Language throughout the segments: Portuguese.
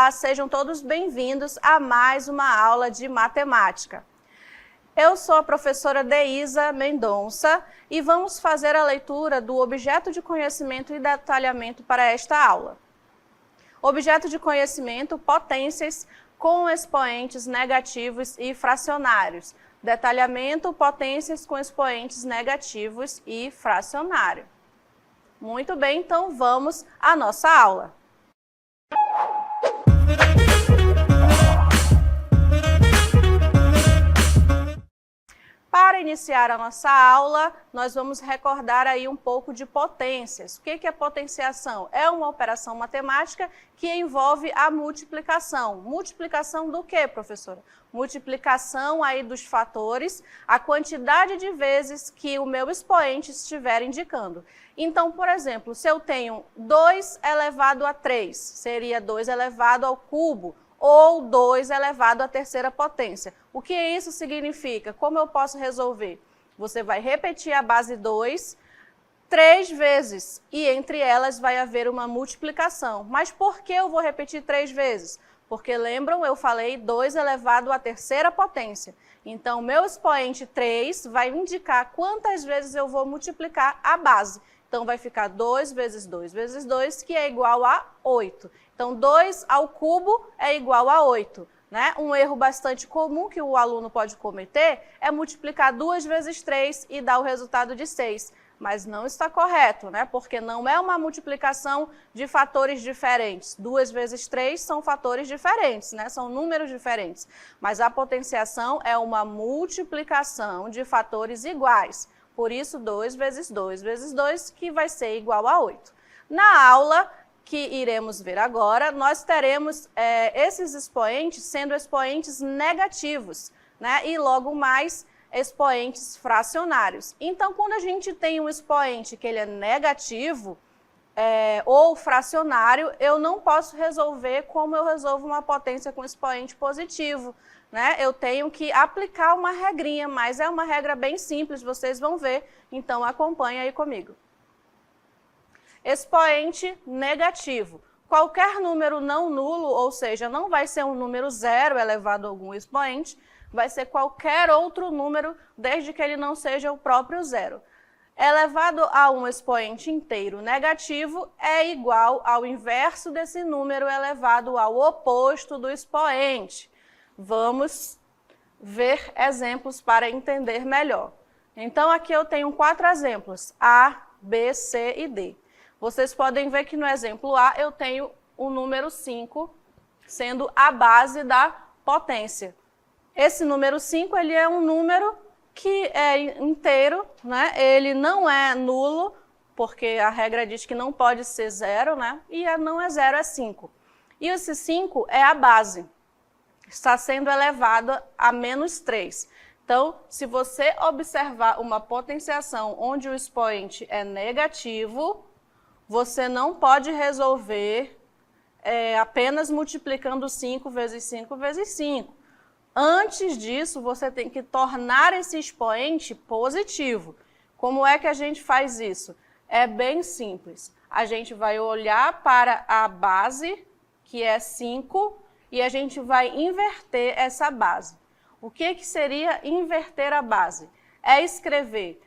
Olá, sejam todos bem-vindos a mais uma aula de matemática. Eu sou a professora Deísa Mendonça e vamos fazer a leitura do objeto de conhecimento e detalhamento para esta aula. Objeto de conhecimento, potências com expoentes negativos e fracionários. Detalhamento, potências com expoentes negativos e fracionário. Muito bem, então vamos à nossa aula. Para iniciar a nossa aula, nós vamos recordar aí um pouco de potências. O que é potenciação? É uma operação matemática que envolve a multiplicação. Multiplicação do quê, professora? Multiplicação aí dos fatores, a quantidade de vezes que o meu expoente estiver indicando. Então, por exemplo, se eu tenho 2 elevado a 3, seria 2 elevado ao cubo, ou 2 elevado à terceira potência. O que isso significa? Como eu posso resolver? Você vai repetir a base 2 3 vezes e entre elas vai haver uma multiplicação. Mas por que eu vou repetir 3 vezes? Porque lembram, eu falei 2 elevado à terceira potência. Então, meu expoente 3 vai indicar quantas vezes eu vou multiplicar a base. Então, vai ficar 2 vezes 2 vezes 2, que é igual a 8. Então, 2 ao cubo é igual a 8. Né? Um erro bastante comum que o aluno pode cometer é multiplicar 2 vezes 3 e dar o resultado de 6. Mas não está correto, né? Porque não é uma multiplicação de fatores diferentes. 2 vezes 3 são fatores diferentes, né? São números diferentes. Mas a potenciação é uma multiplicação de fatores iguais. Por isso, 2 vezes 2 vezes 2, que vai ser igual a 8. Na aula que iremos ver agora, nós teremos esses expoentes sendo expoentes negativos, né? E logo mais expoentes fracionários. Então, quando a gente tem um expoente que ele é negativo ou fracionário, eu não posso resolver como eu resolvo uma potência com expoente positivo. Né? Eu tenho que aplicar uma regrinha, mas é uma regra bem simples, vocês vão ver, então acompanha aí comigo. Expoente negativo. Qualquer número não nulo, ou seja, não vai ser um número zero elevado a algum expoente, vai ser qualquer outro número, desde que ele não seja o próprio zero. Elevado a um expoente inteiro negativo é igual ao inverso desse número elevado ao oposto do expoente. Vamos ver exemplos para entender melhor. Então, aqui eu tenho 4 exemplos, A, B, C e D. Vocês podem ver que no exemplo A eu tenho o número 5 sendo a base da potência. Esse número 5 ele é um número que é inteiro, né? Ele não é nulo, porque a regra diz que não pode ser zero, né? E não é zero, é 5. E esse 5 é a base, está sendo elevado a menos 3. Então, se você observar uma potenciação onde o expoente é negativo, você não pode resolver apenas multiplicando 5 vezes 5 vezes 5. Antes disso, você tem que tornar esse expoente positivo. Como é que a gente faz isso? É bem simples. A gente vai olhar para a base, que é 5, e a gente vai inverter essa base. O que seria inverter a base? É escrever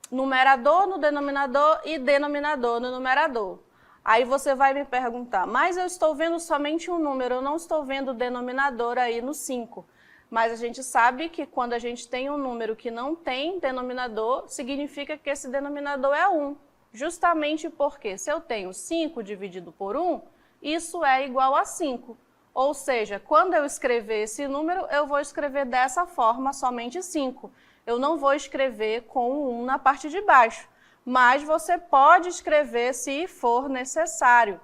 numerador no denominador e denominador no numerador. Aí você vai me perguntar, mas eu estou vendo somente um número, eu não estou vendo o denominador aí no 5. Mas a gente sabe que quando a gente tem um número que não tem denominador, significa que esse denominador é 1. Justamente porque se eu tenho 5 dividido por 1, isso é igual a 5. Ou seja, quando eu escrever esse número, eu vou escrever dessa forma, somente 5. Eu não vou escrever com o 1 na parte de baixo, mas você pode escrever se for necessário.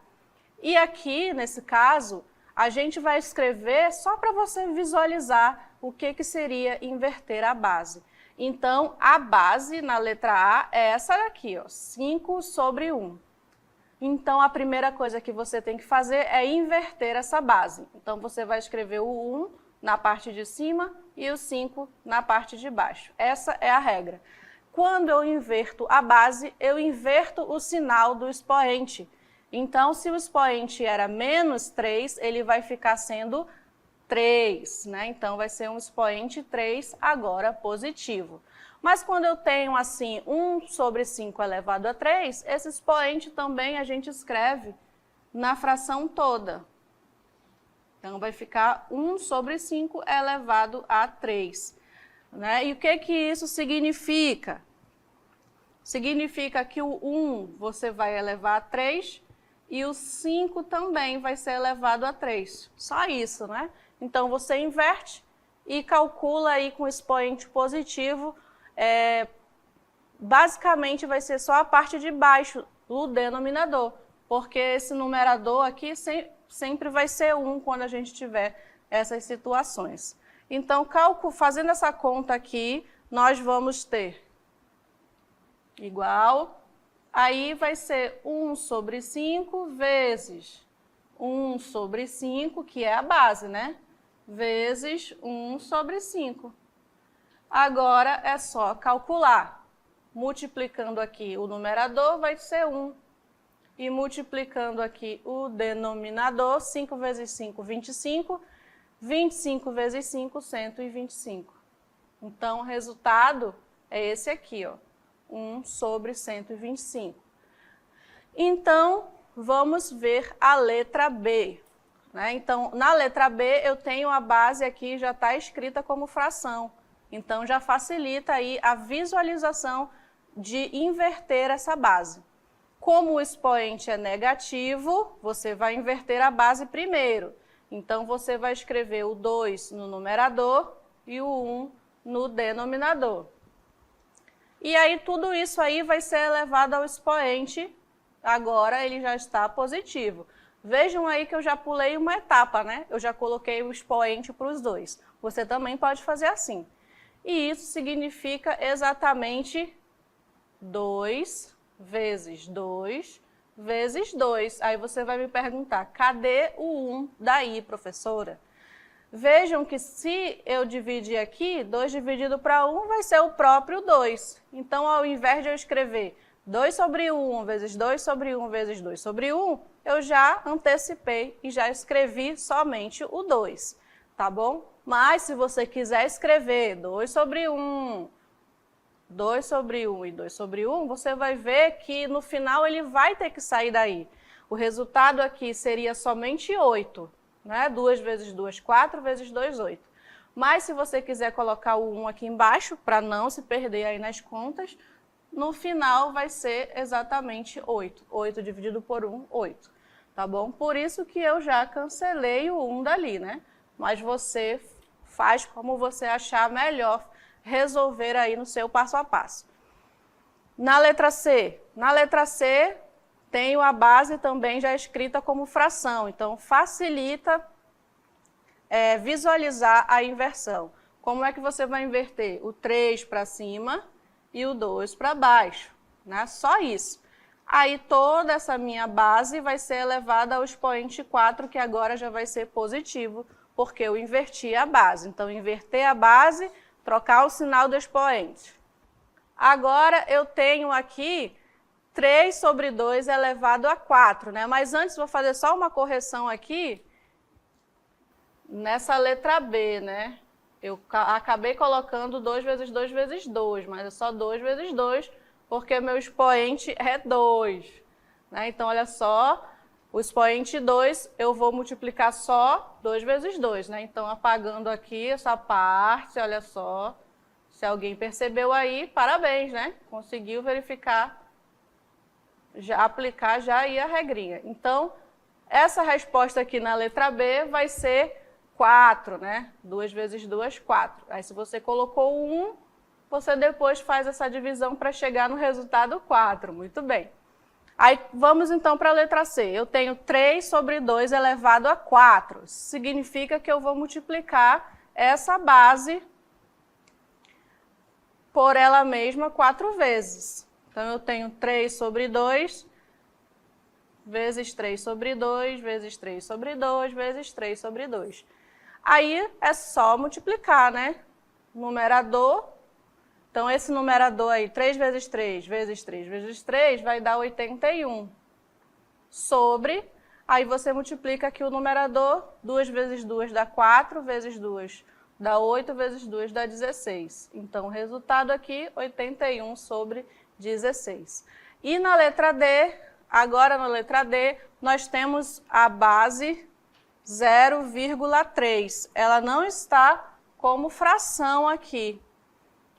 E aqui, nesse caso, a gente vai escrever só para você visualizar o que seria inverter a base. Então, a base na letra A é essa daqui, ó, 5 sobre 1. Então, a primeira coisa que você tem que fazer é inverter essa base. Então, você vai escrever o 1 na parte de cima e o 5 na parte de baixo. Essa é a regra. Quando eu inverto a base, eu inverto o sinal do expoente. Então, se o expoente era menos 3, ele vai ficar sendo 3, né? Então, vai ser um expoente 3 agora positivo. Mas quando eu tenho, assim, 1 sobre 5 elevado a 3, esse expoente também a gente escreve na fração toda. Então, vai ficar 1 sobre 5 elevado a 3. Né? E o que isso significa? Significa que o 1 você vai elevar a 3 e o 5 também vai ser elevado a 3. Só isso, né? Então, você inverte e calcula aí com expoente positivo. Basicamente, vai ser só a parte de baixo do denominador, porque esse numerador aqui sempre vai ser 1 quando a gente tiver essas situações. Então, fazendo essa conta aqui, nós vamos ter igual, aí vai ser 1 sobre 5 vezes 1 sobre 5, que é a base, né? Vezes 1 sobre 5. Agora é só calcular. Multiplicando aqui o numerador vai ser 1. E multiplicando aqui o denominador, 5 vezes 5, 25. 25 vezes 5, 125. Então, o resultado é esse aqui, ó, 1 sobre 125. Então, vamos ver a letra B. Né? Então, na letra B, eu tenho a base aqui, já está escrita como fração. Então, já facilita aí a visualização de inverter essa base. Como o expoente é negativo, você vai inverter a base primeiro. Então, você vai escrever o 2 no numerador e o 1 no denominador. E aí, tudo isso aí vai ser elevado ao expoente. Agora, ele já está positivo. Vejam aí que eu já pulei uma etapa, né? Eu já coloquei o expoente para os dois. Você também pode fazer assim. E isso significa exatamente 2 vezes 2 vezes 2. Aí você vai me perguntar, cadê o 1 daí, professora? Vejam que se eu dividir aqui, 2 dividido para 1 vai ser o próprio 2. Então, ao invés de eu escrever 2 sobre 1 vezes 2 sobre 1 vezes 2 sobre 1, eu já antecipei e já escrevi somente o 2, tá bom? Mas se você quiser escrever 2 sobre 1, 2 sobre 1 e 2 sobre 1, você vai ver que no final ele vai ter que sair daí. O resultado aqui seria somente 8, né? 2 vezes 2, 4 vezes 2, 8. Mas se você quiser colocar o 1 aqui embaixo, para não se perder aí nas contas, no final vai ser exatamente 8. 8 dividido por 1, 8. Tá bom? Por isso que eu já cancelei o 1 dali, né? Mas você faz como você achar melhor resolver aí no seu passo a passo. Na letra C. Na letra C, tenho a base também já escrita como fração. Então, facilita visualizar a inversão. Como é que você vai inverter? O 3 para cima e o 2 para baixo, né? Só isso. Aí, toda essa minha base vai ser elevada ao expoente 4, que agora já vai ser positivo, porque eu inverti a base. Então, inverter a base, trocar o sinal do expoente. Agora, eu tenho aqui 3 sobre 2 elevado a 4, né? Mas antes, vou fazer só uma correção aqui, nessa letra B, né? Eu acabei colocando 2 vezes 2 vezes 2, mas é só 2 vezes 2, porque meu expoente é 2. Né? Então, olha só, o expoente 2, eu vou multiplicar só 2 vezes 2. Né? Então, apagando aqui essa parte, olha só. Se alguém percebeu aí, parabéns, né? Conseguiu verificar, já aplicar já aí a regrinha. Então, essa resposta aqui na letra B vai ser 4, né? 2 vezes 2, 4. Aí, se você colocou o 1, você depois faz essa divisão para chegar no resultado 4. Muito bem. Aí, vamos então para a letra C. Eu tenho 3 sobre 2 elevado a 4. Significa que eu vou multiplicar essa base por ela mesma 4 vezes. Então, eu tenho 3 sobre 2, vezes 3 sobre 2, vezes 3 sobre 2, vezes 3 sobre 2. Aí, é só multiplicar, né? Numerador. Então, esse numerador aí, 3 vezes 3, vezes 3, vezes 3, vai dar 81. sobre, aí você multiplica aqui o numerador, 2 vezes 2 dá 4, vezes 2 dá 8, vezes 2 dá 16. Então, o resultado aqui, 81 sobre 16. E na letra D, agora na letra D, nós temos a base 0,3. Ela não está como fração aqui,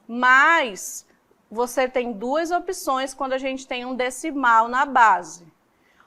mas você tem duas opções quando a gente tem um decimal na base.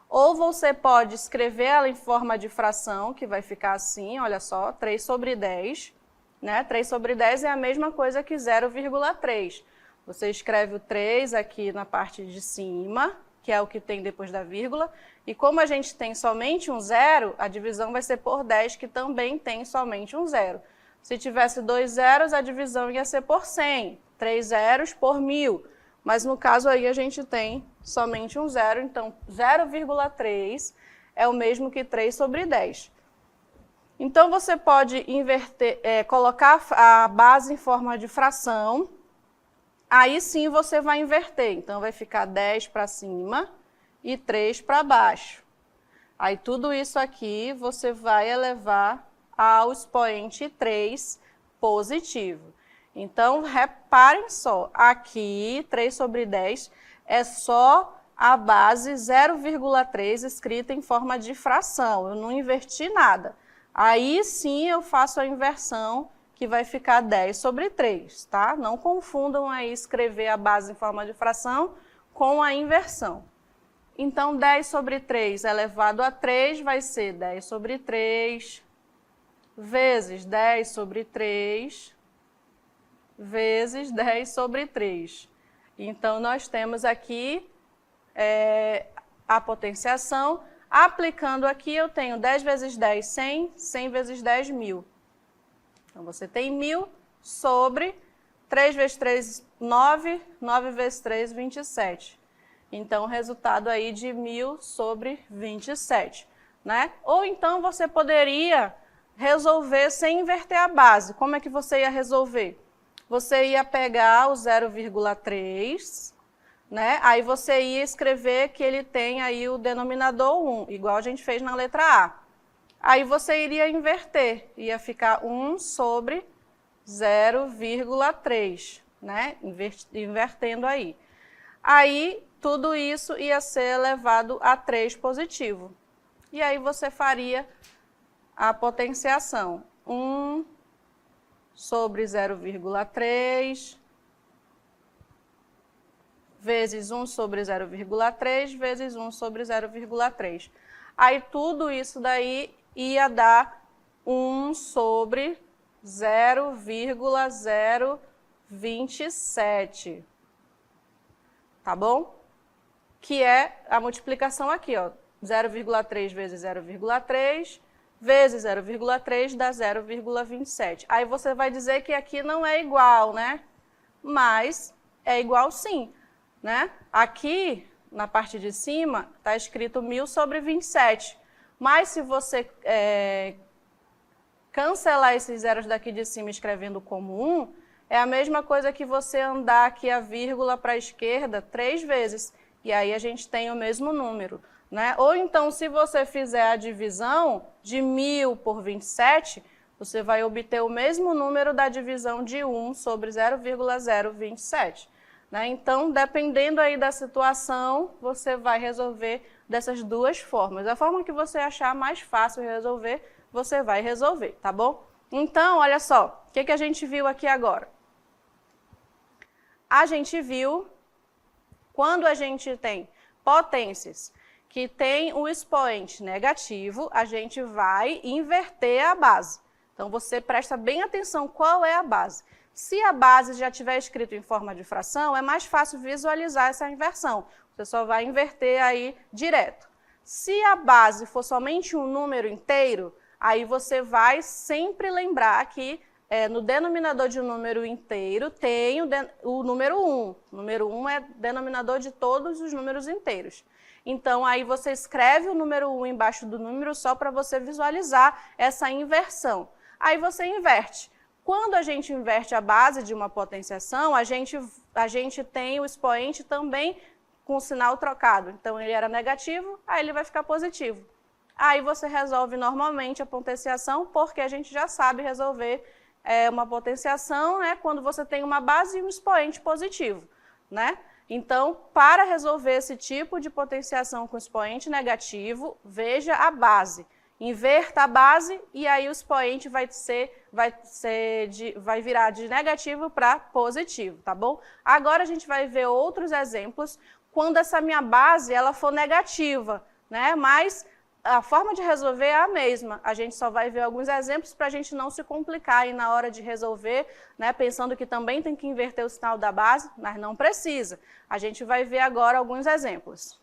Ou você pode escrever ela em forma de fração, que vai ficar assim, olha só, 3 sobre 10. Né? 3 sobre 10 é a mesma coisa que 0,3. Você escreve o 3 aqui na parte de cima, que é o que tem depois da vírgula, e como a gente tem somente um zero, a divisão vai ser por 10, que também tem somente um zero. Se tivesse 2 zeros, a divisão ia ser por 100, 3 zeros por 1000, mas no caso aí a gente tem somente um zero, então 0,3 é o mesmo que 3 sobre 10. Então, você pode inverter, colocar a base em forma de fração, aí sim você vai inverter. Então, vai ficar 10 para cima e 3 para baixo. Aí, tudo isso aqui você vai elevar ao expoente 3 positivo. Então, reparem só, aqui 3 sobre 10 é só a base 0,3 escrita em forma de fração. Eu não inverti nada. Aí sim eu faço a inversão, que vai ficar 10 sobre 3, tá? Não confundam aí escrever a base em forma de fração com a inversão. Então, 10 sobre 3 elevado a 3 vai ser 10 sobre 3, vezes 10 sobre 3, vezes 10 sobre 3. Então, nós temos aqui a potenciação. Aplicando aqui, eu tenho 10 vezes 10, 100, 100 vezes 10, 1000. Então, você tem 1000 sobre 3 vezes 3, 9, 9 vezes 3, 27. Então, o resultado aí de 1000 sobre 27. Né? Ou então, você poderia resolver sem inverter a base. Como é que você ia resolver? Você ia pegar o 0,3... né? Aí você ia escrever que ele tem aí o denominador 1, igual a gente fez na letra A. Aí você iria inverter, ia ficar 1 sobre 0,3, né? Invertendo aí. Aí tudo isso ia ser elevado a 3 positivo. E aí você faria a potenciação. 1 sobre 0,3... vezes 1 sobre 0,3, vezes 1 sobre 0,3. Aí, tudo isso daí ia dar 1 sobre 0,027. Tá bom? Que é a multiplicação aqui, ó. 0,3 vezes 0,3, vezes 0,3 dá 0,27. Aí, você vai dizer que aqui não é igual, né? Mas é igual sim. Né? Aqui, na parte de cima, está escrito 1000 sobre 27. Mas se você cancelar esses zeros daqui de cima escrevendo como 1, é a mesma coisa que você andar aqui a vírgula para a esquerda 3 vezes. E aí a gente tem o mesmo número. Né? Ou então, se você fizer a divisão de 1000 por 27, você vai obter o mesmo número da divisão de 1 sobre 0,027. Né? Então, dependendo aí da situação, você vai resolver dessas duas formas. A forma que você achar mais fácil resolver, você vai resolver, tá bom? Então, olha só, o que a gente viu aqui agora? A gente viu, quando a gente tem potências que tem o expoente negativo, a gente vai inverter a base. Então, você presta bem atenção qual é a base. Se a base já estiver escrito em forma de fração, é mais fácil visualizar essa inversão. Você só vai inverter aí direto. Se a base for somente um número inteiro, aí você vai sempre lembrar que no denominador de um número inteiro tem o número 1. O número 1 é denominador de todos os números inteiros. Então, aí você escreve o número 1 embaixo do número só para você visualizar essa inversão. Aí você inverte. Quando a gente inverte a base de uma potenciação, a gente tem o expoente também com o sinal trocado. Então, ele era negativo, aí ele vai ficar positivo. Aí você resolve normalmente a potenciação, porque a gente já sabe resolver uma potenciação quando você tem uma base e um expoente positivo, né? Então, para resolver esse tipo de potenciação com expoente negativo, veja a base. Inverta a base e aí o expoente vai virar de negativo para positivo, tá bom? Agora a gente vai ver outros exemplos quando essa minha base ela for negativa, né? Mas a forma de resolver é a mesma. A gente só vai ver alguns exemplos para a gente não se complicar aí na hora de resolver, né? Pensando que também tem que inverter o sinal da base, mas não precisa. A gente vai ver agora alguns exemplos.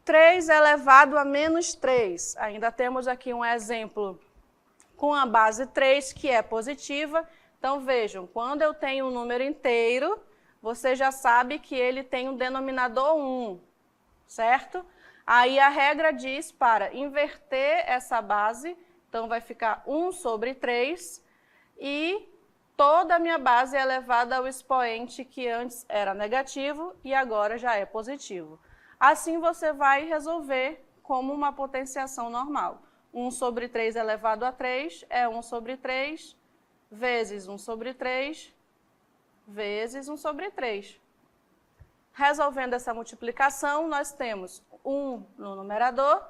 3 elevado a menos 3. Ainda temos aqui um exemplo com a base 3, que é positiva. Então, vejam, quando eu tenho um número inteiro, você já sabe que ele tem um denominador 1, certo? Aí a regra diz para inverter essa base, então vai ficar 1 sobre 3, e toda a minha base é elevada ao expoente que antes era negativo e agora já é positivo. Assim você vai resolver como uma potenciação normal. 1 sobre 3 elevado a 3 é 1 sobre 3 vezes 1 sobre 3 vezes 1 sobre 3. Resolvendo essa multiplicação, nós temos 1 no numerador,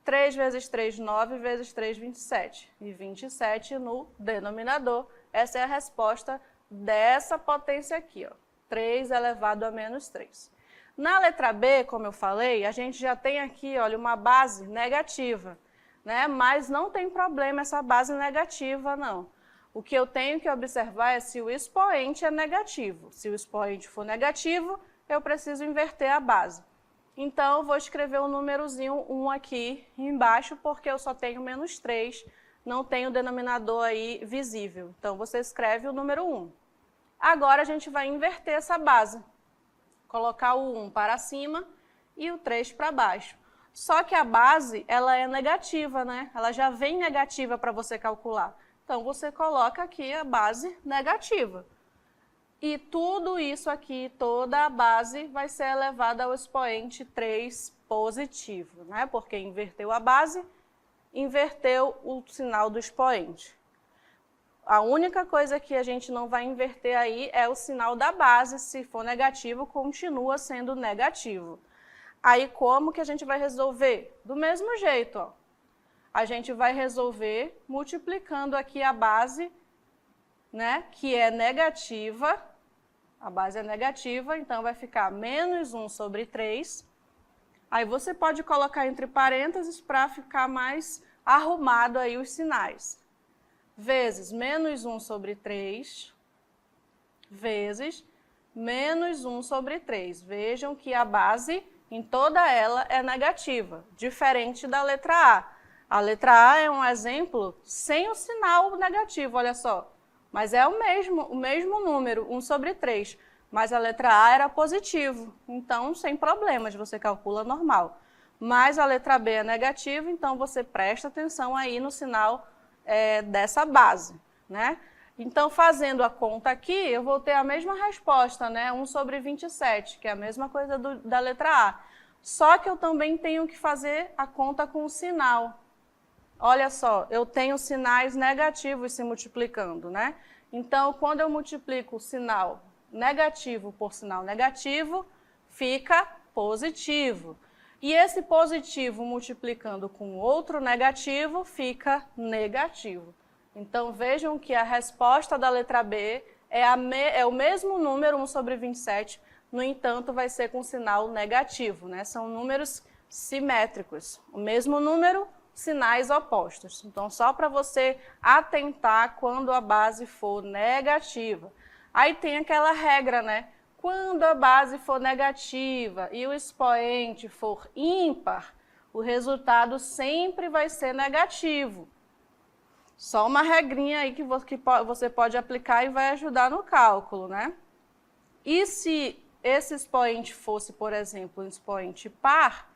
3 vezes 3, 9 vezes 3, 27. E 27 no denominador. Essa é a resposta dessa potência aqui, ó, 3 elevado a menos 3. Na letra B, como eu falei, a gente já tem aqui, olha, uma base negativa, né? Mas não tem problema essa base negativa, não. O que eu tenho que observar é se o expoente é negativo. Se o expoente for negativo, eu preciso inverter a base. Então, eu vou escrever o númerozinho 1 aqui embaixo, porque eu só tenho menos 3, não tenho o denominador aí visível. Então, você escreve o número 1. Agora, a gente vai inverter essa base. Colocar o 1 para cima e o 3 para baixo. Só que a base, ela é negativa, né? Ela já vem negativa para você calcular. Então, você coloca aqui a base negativa. E tudo isso aqui, toda a base, vai ser elevada ao expoente 3 positivo, né? Porque inverteu a base, inverteu o sinal do expoente. A única coisa que a gente não vai inverter aí é o sinal da base. Se for negativo, continua sendo negativo. Aí, como que a gente vai resolver? Do mesmo jeito, ó. A gente vai resolver multiplicando aqui a base, né, que é negativa. A base é negativa, então vai ficar menos 1 sobre 3. Aí você pode colocar entre parênteses para ficar mais arrumado aí os sinais. Vezes menos 1 sobre 3, vezes menos 1 sobre 3. Vejam que a base, em toda ela, é negativa, diferente da letra A. A letra A é um exemplo sem o sinal negativo, olha só. Mas é o mesmo número, 1 sobre 3. Mas a letra A era positivo, então sem problemas, você calcula normal. Mas a letra B é negativa, então você presta atenção aí no sinal dessa base, né? Então, fazendo a conta aqui, eu vou ter a mesma resposta, né? 1 sobre 27, que é a mesma coisa da letra A. Só que eu também tenho que fazer a conta com o sinal. Olha só, eu tenho sinais negativos se multiplicando, né? Então, quando eu multiplico o sinal negativo por sinal negativo, fica positivo. E esse positivo multiplicando com outro negativo fica negativo. Então, vejam que a resposta da letra B é o mesmo número, 1 sobre 27, no entanto, vai ser com sinal negativo, né? São números simétricos. O mesmo número, sinais opostos. Então, só para você atentar quando a base for negativa. Aí tem aquela regra, né? Quando a base for negativa e o expoente for ímpar, o resultado sempre vai ser negativo. Só uma regrinha aí que você pode aplicar e vai ajudar no cálculo, né? E se esse expoente fosse, por exemplo, um expoente par,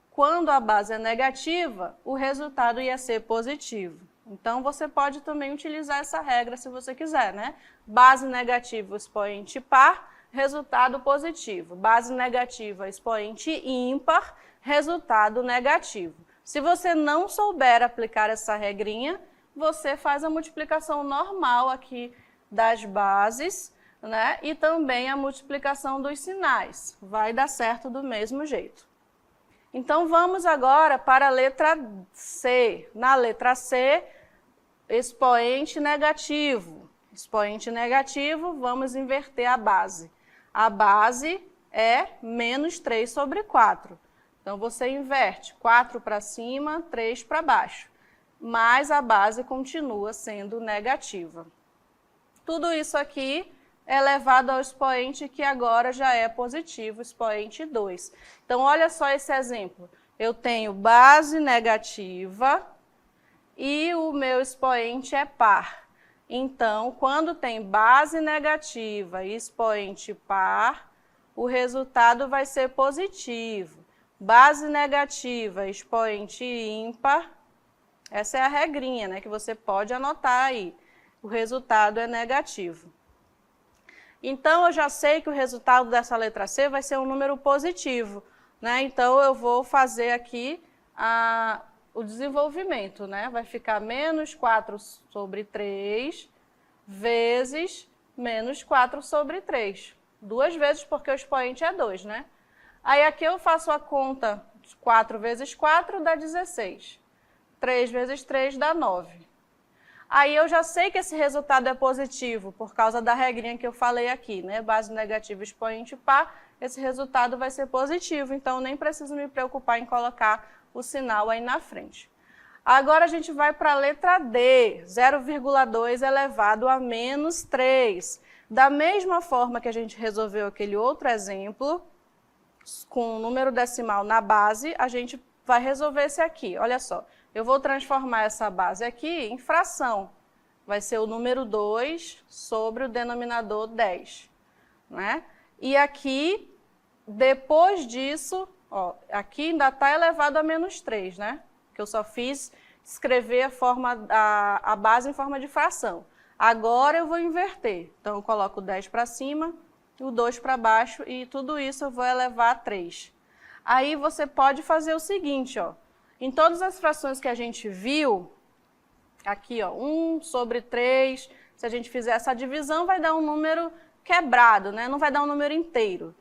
quando a base é negativa, o resultado ia ser positivo. Então, você pode também utilizar essa regra se você quiser, né? Base negativa, expoente par, resultado positivo. Base negativa, expoente ímpar, resultado negativo. Se você não souber aplicar essa regrinha, você faz a multiplicação normal aqui das bases, né? E também a multiplicação dos sinais. Vai dar certo do mesmo jeito. Então, vamos agora para a letra C. Na letra C, expoente negativo. Expoente negativo, vamos inverter a base. A base é menos 3 sobre 4. Então, você inverte 4 para cima, 3 para baixo. Mas a base continua sendo negativa. Tudo isso aqui é elevado ao expoente que agora já é positivo, expoente 2. Então, olha só esse exemplo. Eu tenho base negativa e o meu expoente é par. Então, quando tem base negativa e expoente par, o resultado vai ser positivo. Base negativa, expoente ímpar, essa é a regrinha, né, que você pode anotar aí. O resultado é negativo. Então, eu já sei que o resultado dessa letra C vai ser um número positivo, né? Então, eu vou fazer aqui o desenvolvimento, né? Vai ficar menos 4 sobre 3 vezes menos 4 sobre 3. 2 vezes porque o expoente é 2, né? Aí aqui eu faço a conta, 4 vezes 4 dá 16. 3 vezes 3 dá 9. Aí eu já sei que esse resultado é positivo, por causa da regrinha que eu falei aqui, né? Base negativa, expoente par, esse resultado vai ser positivo, então nem preciso me preocupar em colocar o sinal aí na frente. Agora a gente vai para a letra D, 0,2 elevado a menos 3. Da mesma forma que a gente resolveu aquele outro exemplo, com o número decimal na base, a gente vai resolver esse aqui, olha só. Eu vou transformar essa base aqui em fração. Vai ser o número 2 sobre o denominador 10. Né? E aqui, depois disso, ó, aqui ainda está elevado a menos 3, né? Que eu só fiz escrever a base em forma de fração. Agora eu vou inverter. Então, eu coloco o 10 para cima, o 2 para baixo e tudo isso eu vou elevar a 3. Aí você pode fazer o seguinte, ó. Em todas as frações que a gente viu, aqui, ó, 1 sobre 3, se a gente fizer essa divisão, vai dar um número quebrado, né? Não vai dar um número inteiro.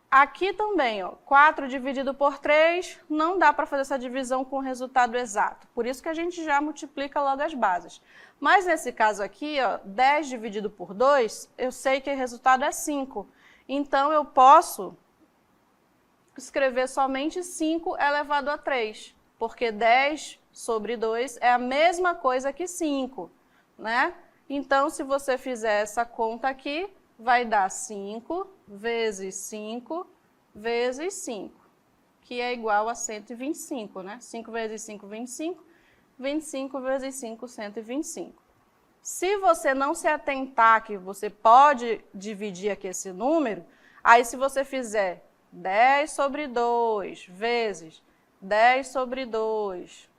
Aqui também, ó, 4 dividido por 3, não dá para fazer essa divisão com o resultado exato. Por isso que a gente já multiplica logo as bases. Mas nesse caso aqui, ó, 10 dividido por 2, eu sei que o resultado é 5. Então, eu posso escrever somente 5 elevado a 3, porque 10 sobre 2 é a mesma coisa que 5, né? Então, se você fizer essa conta aqui, vai dar 5 vezes 5 vezes 5, que é igual a 125, né? 5 vezes 5, 25, 25 vezes 5, 125. Se você não se atentar que você pode dividir aqui esse número, aí se você fizer 10 sobre 2 vezes 10 sobre 2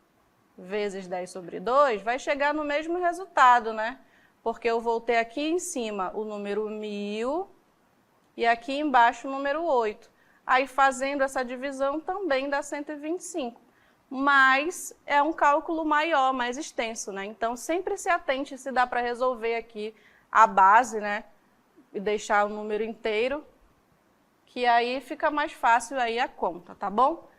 vezes 10 sobre 2, vai chegar no mesmo resultado, né? Porque eu vou ter aqui em cima o número 1000 e aqui embaixo o número 8. Aí, fazendo essa divisão, também dá 125. Mas é um cálculo maior, mais extenso, né? Então, sempre se atente se dá para resolver aqui a base, né? E deixar o número inteiro, que aí fica mais fácil aí a conta, tá bom?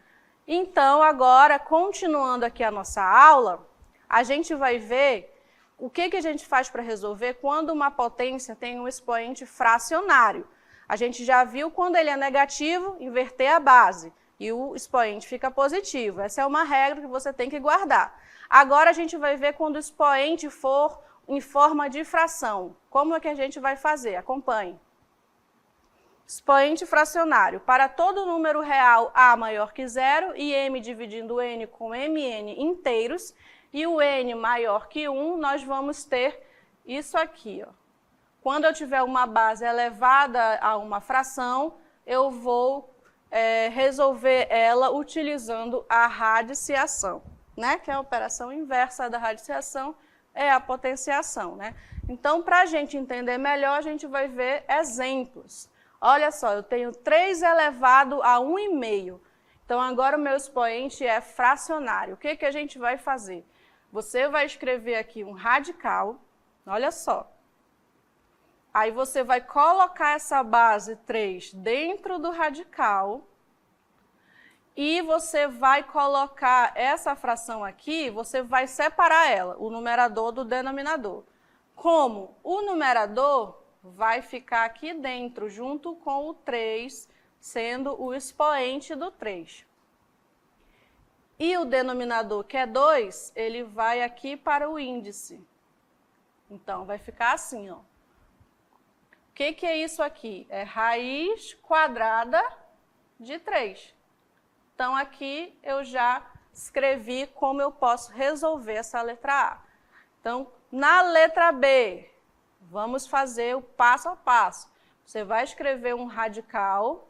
Então, agora, continuando aqui a nossa aula, a gente vai ver o que a gente faz para resolver quando uma potência tem um expoente fracionário. A gente já viu quando ele é negativo, inverter a base, e o expoente fica positivo. Essa é uma regra que você tem que guardar. Agora, a gente vai ver quando o expoente for em forma de fração. Como é que a gente vai fazer? Acompanhe. Expoente fracionário. Para todo número real A maior que zero e M dividindo N com Mn inteiros, e o N maior que 1, nós vamos ter isso aqui, ó. Quando eu tiver uma base elevada a uma fração, eu vou resolver ela utilizando a radiciação, né? Que é a operação inversa da radiciação, é a potenciação, né? Então, para a gente entender melhor, a gente vai ver exemplos. Olha só, eu tenho 3 elevado a 1,5. Então, agora o meu expoente é fracionário. O que que a gente vai fazer? Você vai escrever aqui um radical, olha só. Aí você vai colocar essa base 3 dentro do radical e você vai colocar essa fração aqui, você vai separar ela, o numerador do denominador. Como o numerador vai ficar aqui dentro, junto com o 3, sendo o expoente do 3. E o denominador, que é 2, ele vai aqui para o índice. Então, vai ficar assim, ó. O que é isso aqui? É raiz quadrada de 3. Então, aqui eu já escrevi como eu posso resolver essa letra A. Então, na letra B, vamos fazer o passo a passo. Você vai escrever um radical,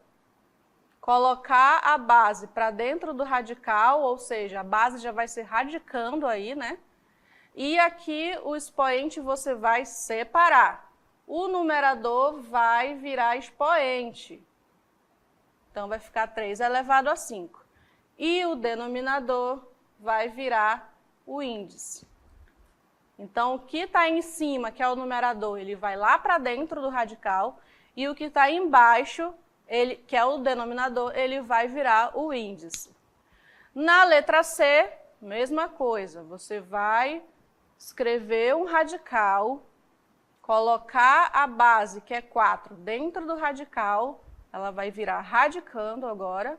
colocar a base para dentro do radical, ou seja, a base já vai se radicando aí, né? E aqui o expoente você vai separar. O numerador vai virar expoente. Então, vai ficar 3 elevado a 5. E o denominador vai virar o índice. Então, o que está em cima, que é o numerador, ele vai lá para dentro do radical, e o que está embaixo, que é o denominador, ele vai virar o índice. Na letra C, mesma coisa, você vai escrever um radical, colocar a base, que é 4, dentro do radical, ela vai virar radicando agora,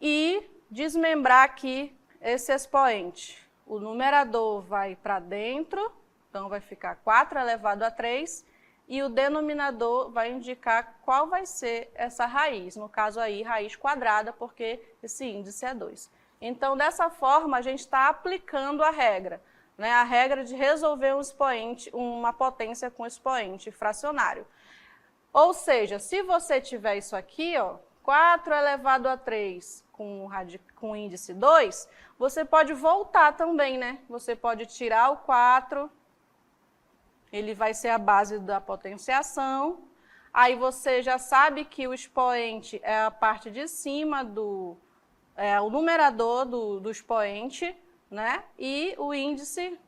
e desmembrar aqui esse expoente. O numerador vai para dentro, então vai ficar 4 elevado a 3, e o denominador vai indicar qual vai ser essa raiz, no caso aí, raiz quadrada, porque esse índice é 2. Então, dessa forma, a gente está aplicando a regra, né? A regra de resolver um expoente, uma potência com expoente fracionário. Ou seja, se você tiver isso aqui, ó, 4 elevado a 3 com índice 2, você pode voltar também, né? Você pode tirar o 4, ele vai ser a base da potenciação. Aí você já sabe que o expoente é a parte de cima o numerador do expoente, né? E o índice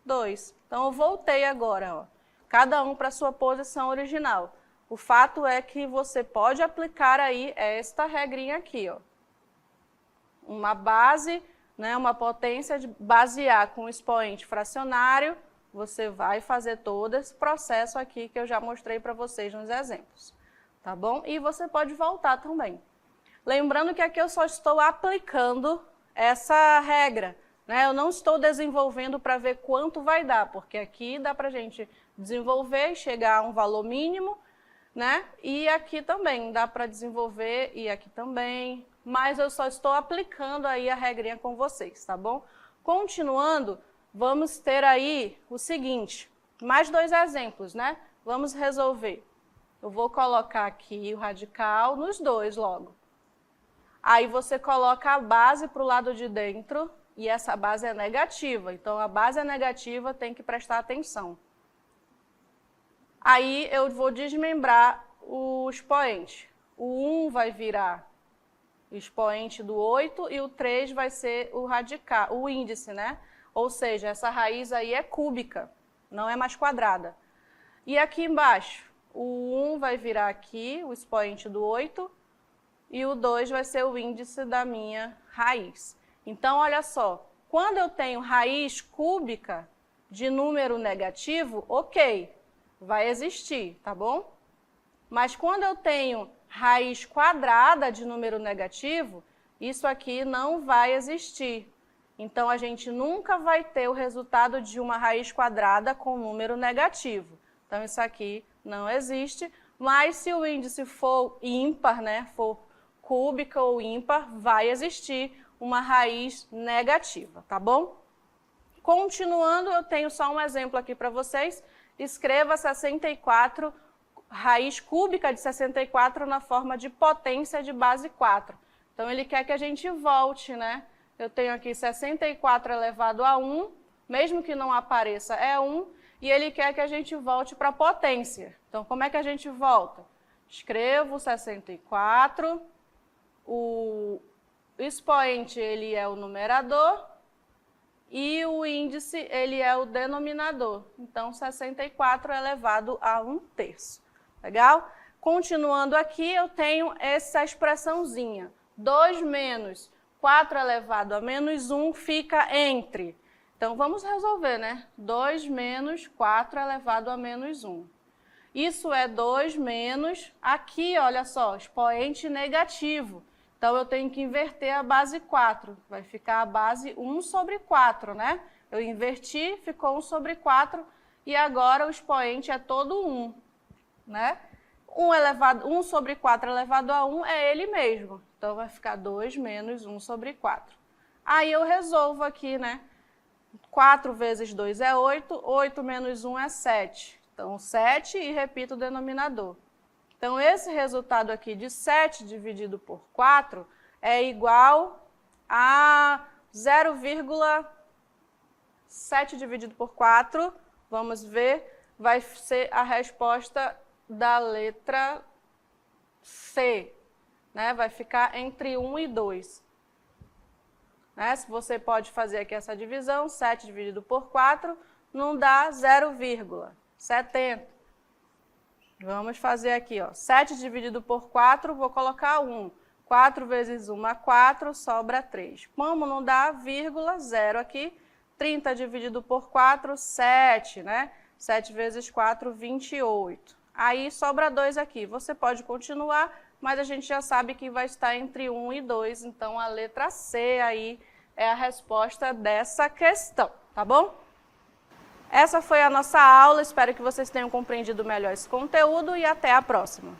2. Então, eu voltei agora, ó, cada um para a sua posição original. O fato é que você pode aplicar aí esta regrinha aqui, ó. Uma base, né, uma potência de basear com expoente fracionário, você vai fazer todo esse processo aqui que eu já mostrei para vocês nos exemplos, tá bom? E você pode voltar também. Lembrando que aqui eu só estou aplicando essa regra, né? Eu não estou desenvolvendo para ver quanto vai dar, porque aqui dá para a gente desenvolver e chegar a um valor mínimo, né? E aqui também dá para desenvolver, e aqui também, mas eu só estou aplicando aí a regrinha com vocês, tá bom? Continuando, vamos ter aí o seguinte, mais 2 exemplos, né? Vamos resolver. Eu vou colocar aqui o radical nos 2 logo. Aí você coloca a base para o lado de dentro, e essa base é negativa, então a base é negativa, tem que prestar atenção. Aí eu vou desmembrar o expoente. O 1 vai virar o expoente do 8 e o 3 vai ser o radical, o índice, né? Ou seja, essa raiz aí é cúbica, não é mais quadrada. E aqui embaixo, o 1 vai virar aqui, o expoente do 8, e o 2 vai ser o índice da minha raiz. Então, olha só, quando eu tenho raiz cúbica de número negativo, ok, vai existir, tá bom? Mas quando eu tenho raiz quadrada de número negativo, isso aqui não vai existir. Então, a gente nunca vai ter o resultado de uma raiz quadrada com número negativo. Então, isso aqui não existe, mas se o índice for ímpar, né, for cúbica ou ímpar, vai existir uma raiz negativa, tá bom? Continuando, eu tenho só um exemplo aqui para vocês. Escreva 64, raiz cúbica de 64 na forma de potência de base 4. Então, ele quer que a gente volte, né? Eu tenho aqui 64 elevado a 1, mesmo que não apareça, é 1. e ele quer que a gente volte para a potência. Então, como é que a gente volta? Escrevo 64, o expoente ele é o numerador e o índice ele é o denominador. Então, 64 elevado a 1/3. Legal? Continuando aqui, eu tenho essa expressãozinha. 2 menos 4 elevado a menos 1 fica entre. Então, vamos resolver, né? 2 menos 4 elevado a menos 1. Isso é 2 menos, aqui, olha só, expoente negativo. Então, eu tenho que inverter a base 4. Vai ficar a base 1 sobre 4, né? Eu inverti, ficou 1 sobre 4, e agora o expoente é todo 1, né? 1 sobre 4 elevado a 1 é ele mesmo. Então, vai ficar 2 menos 1 sobre 4. Aí, eu resolvo aqui, né? 4 vezes 2 é 8, 8 menos 1 é 7. Então, 7 e repito o denominador. Então, esse resultado aqui de 7 dividido por 4 é igual a 0,7 dividido por 4. Vamos ver, vai ser a resposta da letra C, né? Vai ficar entre 1 e 2. Né? Se você pode fazer aqui essa divisão, 7 dividido por 4 não dá 0,70. Vamos fazer aqui, ó. 7 dividido por 4, vou colocar 1. 4 vezes 1 é 4, sobra 3. Como não dá vírgula, 0 aqui. 30 dividido por 4, 7, né? 7 vezes 4, 28. Aí sobra 2 aqui. Você pode continuar, mas a gente já sabe que vai estar entre 1 e 2. Então, a letra C aí é a resposta dessa questão, tá bom? Essa foi a nossa aula, espero que vocês tenham compreendido melhor esse conteúdo e até a próxima.